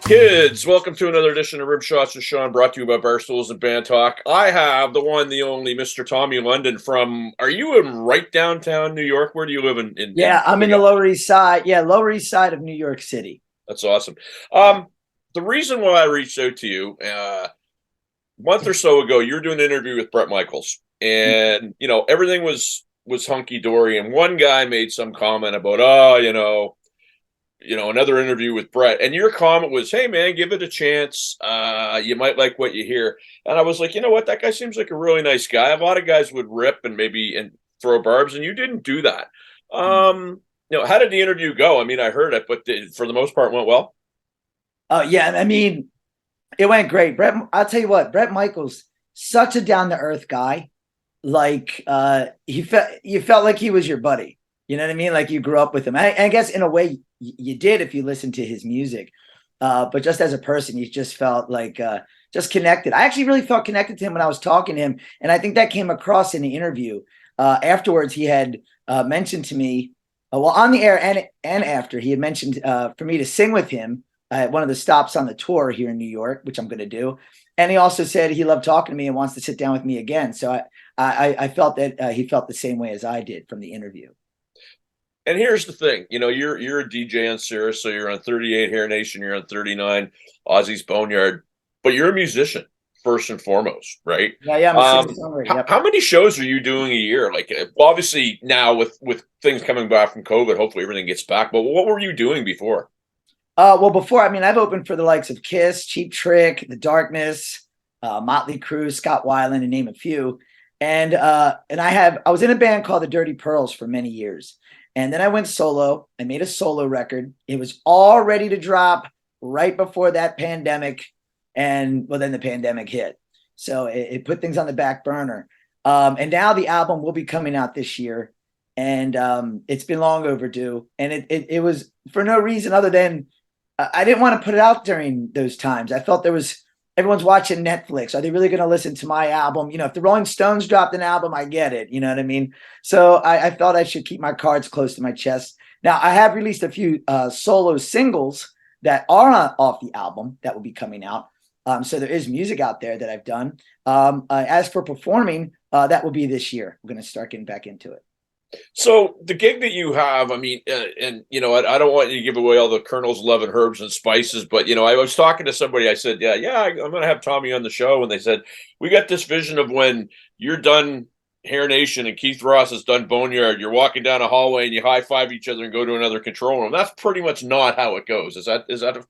Kids, welcome to another edition of Rimshots with Sean, brought to you by Barstools and Bandtalk. I have the one, the only Mr. Tommy London from, are you in right downtown New York? Where do you live Yeah, I'm in the Lower East Side. Yeah, Lower East Side of New York City. That's awesome. Yeah. The reason why I reached out to you, a month or so ago, you were doing an interview with Brett Michaels, and everything was hunky dory. And one guy made some comment about, another interview with Brett, and your comment was, "Hey, man, give it a chance. You might like what you hear." And I was like, you know what? That guy seems like a really nice guy. A lot of guys would rip and maybe throw barbs, and you didn't do that. How did the interview go? I mean, I heard it, but for the most part, went well. Yeah, I mean, it went great. Brett, I'll tell you what, Brett Michaels, such a down to earth guy. Like you felt like he was your buddy. You know what I mean? Like you grew up with him. I guess in a way you did if you listened to his music. But just as a person, you just felt like just connected. I actually really felt connected to him when I was talking to him, and I think that came across in the interview. Afterwards, he had mentioned to me, well, on the air and after, he had mentioned for me to sing with him at one of the stops on the tour here in New York, which I'm going to do. And he also said he loved talking to me and wants to sit down with me again. So I felt that he felt the same way as I did from the interview. And here's the thing, you're a DJ on Sirius, so you're on 38 Hair Nation, you're on 39 Aussie's Boneyard, but you're a musician first and foremost, right? Yeah, I'm a singer-songwriter. Yep. How many shows are you doing a year? Like, obviously now with things coming back from COVID, hopefully everything gets back. But what were you doing before? Well, before, I mean, I've opened for the likes of Kiss, Cheap Trick, The Darkness, Motley Crue, Scott Weiland, to name a few. And I was in a band called the Dirty Pearls for many years. And then I went solo. I made a solo record. It was all ready to drop right before that pandemic. And well, then the pandemic hit. So it put things on the back burner. And now the album will be coming out this year. And it's been long overdue. And it was for no reason other than I didn't want to put it out during those times. I felt everyone's watching Netflix. Are they really going to listen to my album? If the Rolling Stones dropped an album, I get it. You know what I mean? So I felt I should keep my cards close to my chest. Now, I have released a few solo singles that are off the album that will be coming out. So there is music out there that I've done. As for performing, that will be this year. We're going to start getting back into it. So the gig that you have, I mean, I don't want you to give away all the Colonel's love and herbs and spices, but I was talking to somebody. I said, I'm going to have Tommy on the show, and they said we got this vision of when you're done Hair Nation and Keith Ross has done Boneyard. You're walking down a hallway and you high five each other and go to another control room. That's pretty much not how it goes. Is that?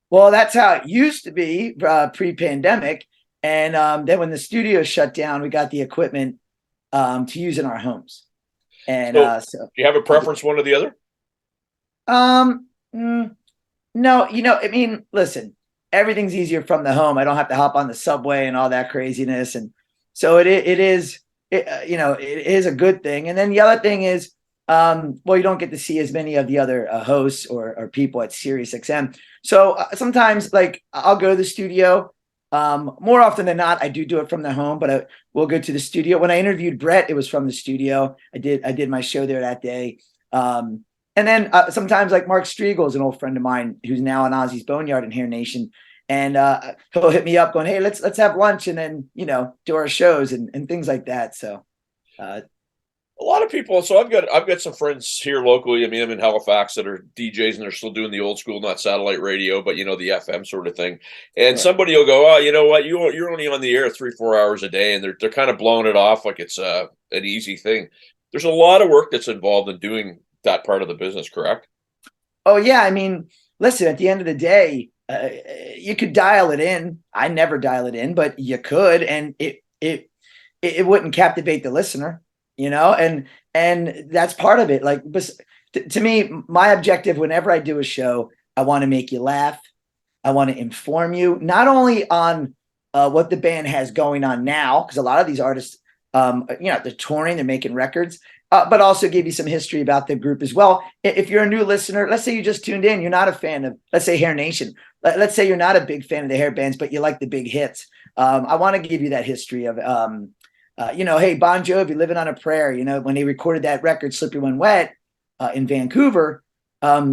Well, that's how it used to be pre-pandemic, and then when the studio shut down, we got the equipment to use in our homes. And so do you have a preference, one or the other? No, I mean, listen, everything's easier from the home. I don't have to hop on the subway and all that craziness. And so it is a good thing. And then the other thing is, well, you don't get to see as many of the other hosts or people at Sirius XM. So sometimes like I'll go to the studio. More often than not, I do it from the home, but we'll go to the studio. When I interviewed Brett, it was from the studio. I did my show there that day. And then sometimes like Mark Striegel is an old friend of mine who's now on Aussie's Boneyard in Hair Nation. And he'll hit me up going, hey, let's have lunch and then, do our shows and things like that. So a lot of people. So I've got some friends here locally. I mean, I'm in Halifax that are DJs and they're still doing the old school, not satellite radio, but the FM sort of thing. And somebody will go, "Oh, you know what? You're only on the air 3-4 hours a day," and they're kind of blowing it off like it's an easy thing. There's a lot of work that's involved in doing that part of the business, correct? Oh yeah, I mean, listen. At the end of the day, you could dial it in. I never dial it in, but you could, and it wouldn't captivate the listener. And that's part of it. Like to me, my objective whenever I do a show, I want to make you laugh. I want to inform you not only on what the band has going on now, because a lot of these artists, they're touring, they're making records, but also give you some history about the group as well. If you're a new listener, let's say you just tuned in, you're not a fan of, let's say, Hair Nation. Let's say you're not a big fan of the hair bands, but you like the big hits. I want to give you that history of hey, Bon Jovi, Living on a Prayer, when they recorded that record, Slippery When Wet, in Vancouver,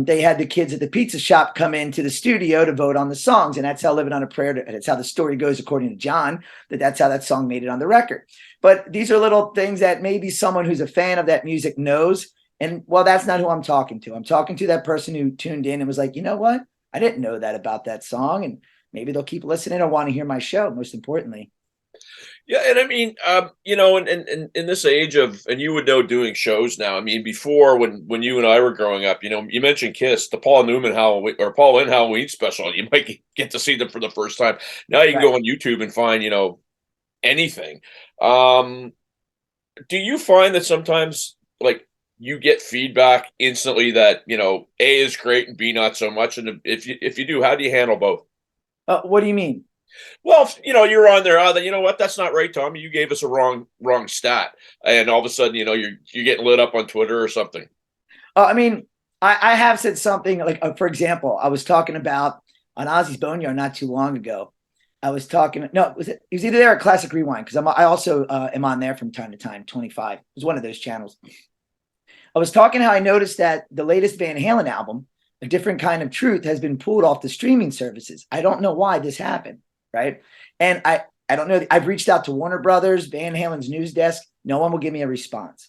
they had the kids at the pizza shop come into the studio to vote on the songs. And that's how Living on a Prayer, and it's how the story goes, according to John, that's how that song made it on the record. But these are little things that maybe someone who's a fan of that music knows. And well, that's not who I'm talking to. I'm talking to that person who tuned in and was like, you know what? I didn't know that about that song. And maybe they'll keep listening or want to hear my show, most importantly. Yeah, and I mean, in this age of, and you would know doing shows now. I mean, before when you and I were growing up, you mentioned Kiss, the Paul Newman Halloween or Paul Lynde Halloween special. You might get to see them for the first time. Now you can go on YouTube and find anything. Do you find that sometimes like you get feedback instantly that A is great and B not so much? And if you do, how do you handle both? What do you mean? Well, you're on there. You know what? That's not right, Tommy. You gave us a wrong stat, and all of a sudden, you're getting lit up on Twitter or something. I mean, I have said something like, for example, I was talking about on Ozzy's Boneyard not too long ago. I was talking. No, it was either there or Classic Rewind, because I also am on there from time to time. 25 it was one of those channels. I was talking how I noticed that the latest Van Halen album, A Different Kind of Truth, has been pulled off the streaming services. I don't know why this happened. Right. And I don't know. I've reached out to Warner Brothers, Van Halen's news desk. No one will give me a response.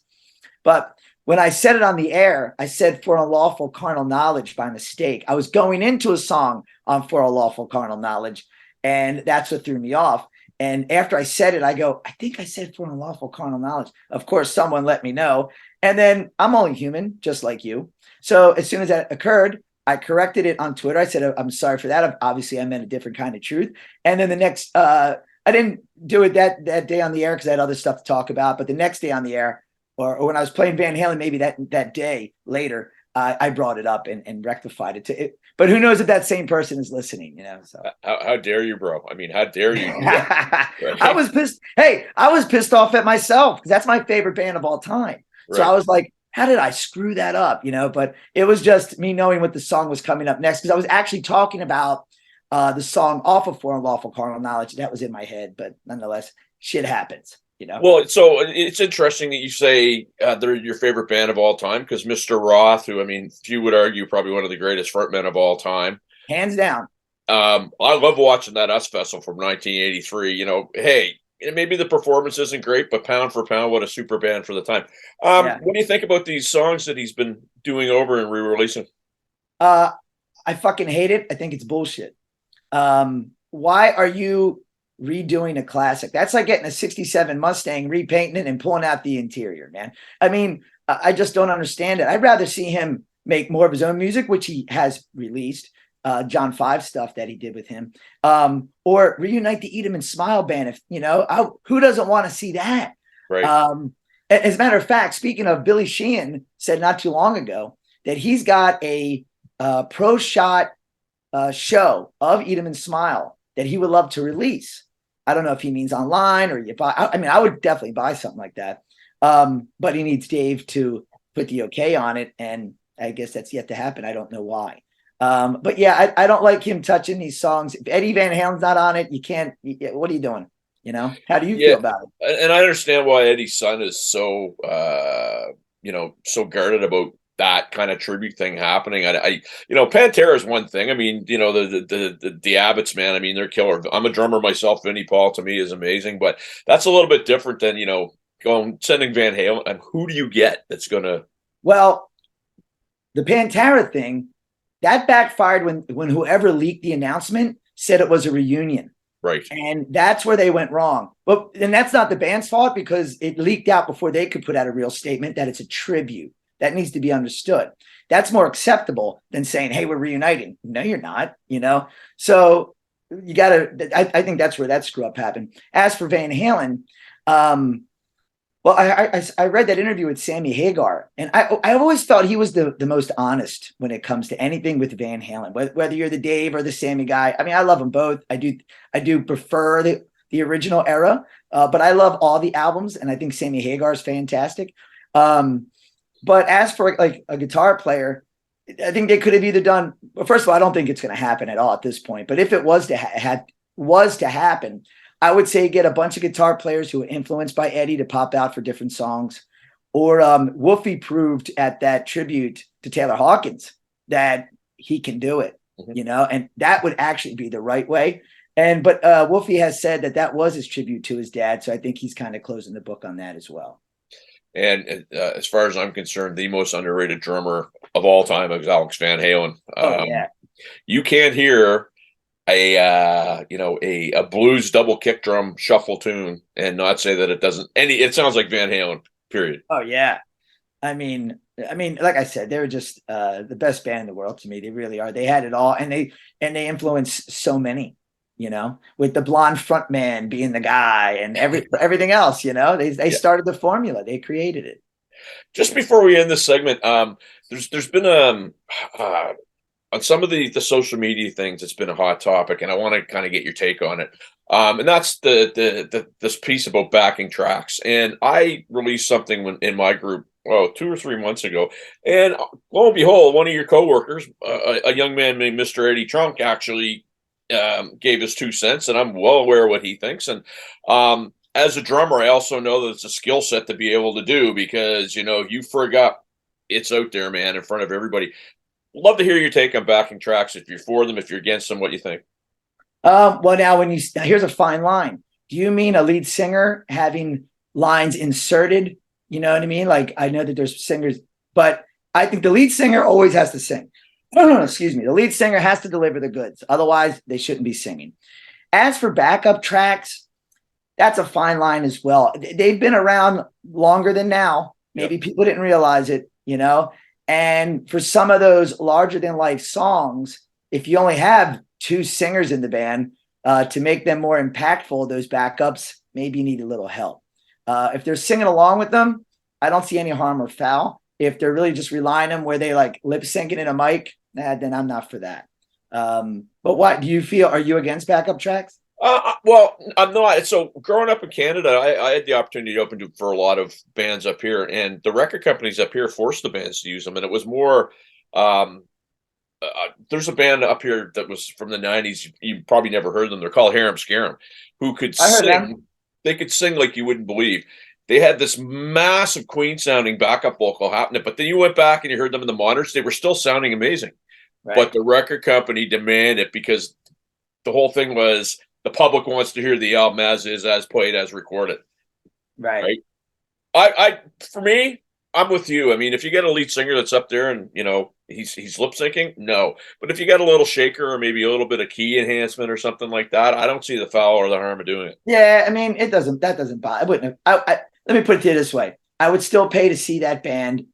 But when I said it on the air, I said For Unlawful Carnal Knowledge by mistake. I was going into a song on For Unlawful Carnal Knowledge, and that's what threw me off. And after I said it, I go, I think I said For Unlawful Carnal Knowledge. Of course, someone let me know. And then I'm only human, just like you. So as soon as that occurred, I corrected it on Twitter. I said, I'm sorry for that. Obviously, I meant A Different Kind of Truth. And then the next, I didn't do it that day on the air because I had other stuff to talk about. But the next day on the air, or when I was playing Van Halen, maybe that day later, I brought it up and rectified it. But who knows if that same person is listening, So how dare you, bro? I mean, how dare you? Right? I was pissed. Hey, I was pissed off at myself because that's my favorite band of all time. Right. So I was like, how did I screw that up? But it was just me knowing what the song was coming up next, because I was actually talking about the song off of For Unlawful Carnal Knowledge. That was in my head, but nonetheless, shit happens, Well, so it's interesting that you say they're your favorite band of all time, because Mr. Roth, who, I mean, you would argue probably one of the greatest frontmen of all time. Hands down. I love watching that US Festival from 1983. Hey, maybe the performance isn't great, but pound for pound, what a super band for the time. What do you think about these songs that he's been doing over and re-releasing? I fucking hate it. I think it's bullshit. Why are you redoing a classic? That's like getting a 67 Mustang, repainting it and pulling out the interior, man. I mean, I just don't understand it. I'd rather see him make more of his own music, which he has released. John 5 stuff that he did with him, or reunite the Eat 'Em and Smile band. If who doesn't want to see that? Right. As a matter of fact, speaking of, Billy Sheehan said not too long ago that he's got a pro shot show of Eat 'Em and Smile that he would love to release. I don't know if he means online or you buy. I mean, I would definitely buy something like that. But he needs Dave to put the okay on it, and I guess that's yet to happen. I don't know why. But yeah, I don't like him touching these songs. If Eddie Van Halen's not on it, you can't. What are you doing? How do you feel about it? And I understand why Eddie's son is so, so guarded about that kind of tribute thing happening. Pantera is one thing. I mean, the Abbotts, man. I mean, they're killer. I'm a drummer myself. Vinnie Paul to me is amazing, but that's a little bit different than sending Van Halen. And who do you get that's gonna? Well, the Pantera thing. That backfired when whoever leaked the announcement said it was a reunion. Right. And that's where they went wrong. And that's not the band's fault, because it leaked out before they could put out a real statement that it's a tribute. That needs to be understood. That's more acceptable than saying, hey, we're reuniting. No, you're not, So you got to, I think that's where that screw up happened. As for Van Halen, well, I read that interview with Sammy Hagar, and I always thought he was the most honest when it comes to anything with Van Halen, whether you're the Dave or the Sammy guy. I mean, I love them both. I do prefer the original era, but I love all the albums, and I think Sammy Hagar is fantastic. But as for like a guitar player, I think they could have either done. Well, first of all, I don't think it's going to happen at all at this point. But if it was to happen, I would say get a bunch of guitar players who are influenced by Eddie to pop out for different songs. Or Wolfie proved at that tribute to Taylor Hawkins that he can do it, and that would actually be the right way. But Wolfie has said that was his tribute to his dad. So I think he's kind of closing the book on that as well. And as far as I'm concerned, the most underrated drummer of all time is Alex Van Halen. Yeah. You can't hear a blues double kick drum shuffle tune and not say that it doesn't it sounds like Van Halen, period. Oh yeah. I mean, like I said, they're just the best band in the world to me. They really are. They had it all, and they influenced so many, with the blonde front man being the guy and everything else, they started the formula. They created it. Just before we end this segment, there's been on some of the social media things, it's been a hot topic, and I want to kind of get your take on it. And that's this piece about backing tracks. And I released something in my group 2 or 3 months ago, and lo and behold, one of your coworkers, a young man named Mr. Eddie Trunk, actually gave his 2 cents, and I'm well aware of what he thinks. And as a drummer, I also know that it's a skill set to be able to do, because if you frig up, it's out there, man, in front of everybody. Love to hear your take on backing tracks. If you're for them, if you're against them, what do you think? Well, now here's a fine line. Do you mean a lead singer having lines inserted? You know what I mean? Like, I know that there's singers, but I think the lead singer always has to sing. Excuse me. The lead singer has to deliver the goods. Otherwise, they shouldn't be singing. As for backup tracks, that's a fine line as well. They've been around longer than now. Maybe people didn't realize it, And for some of those larger than life songs, if you only have 2 singers in the band, to make them more impactful, those backups, maybe you need a little help. If they're singing along with them, I don't see any harm or foul. If they're really just relying on them where they like lip syncing in a mic, then I'm not for that. But what do you feel? Are you against backup tracks? Well, I'm not. So growing up in Canada, I had the opportunity to open for a lot of bands up here, and the record companies up here forced the bands to use them. And it was more, there's a band up here that was from the 90s. You probably never heard them. They're called Harum Scarum, who could sing. They could sing like you wouldn't believe. They had this massive Queen sounding backup vocal happening, but then you went back and you heard them in the monitors. They were still sounding amazing. Right. But the record company demanded it, because the whole thing was, the public wants to hear the album as is, as played, as recorded. Right. I for me, I'm with you. I mean, if you get a lead singer that's up there and he's lip syncing, no. But if you got a little shaker or maybe a little bit of key enhancement or something like that, I don't see the foul or the harm of doing it. Yeah, I mean, that doesn't bother. I wouldn't have. Let me put it to you this way: I would still pay to see that band.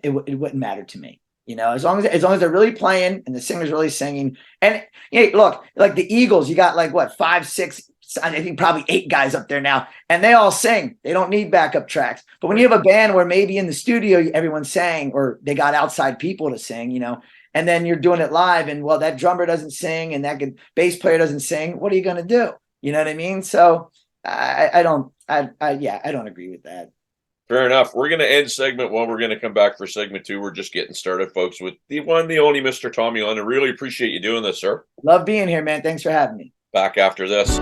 It wouldn't matter to me. As long as they're really playing and the singer's really singing. And look, like the Eagles, you got like what, 5, 6, I think probably 8 guys up there now, and they all sing. They don't need backup tracks. But when you have a band where maybe in the studio everyone's sang, or they got outside people to sing, and then you're doing it live, and that drummer doesn't sing and that bass player doesn't sing, what are you going to do? You know what I mean? So I don't agree with that. Fair enough. We're going to end segment 1. We're going to come back for segment 2. We're just getting started, folks, with the one, the only Mr. Tommy on. I really appreciate you doing this, sir. Love being here, man. Thanks for having me. Back after this.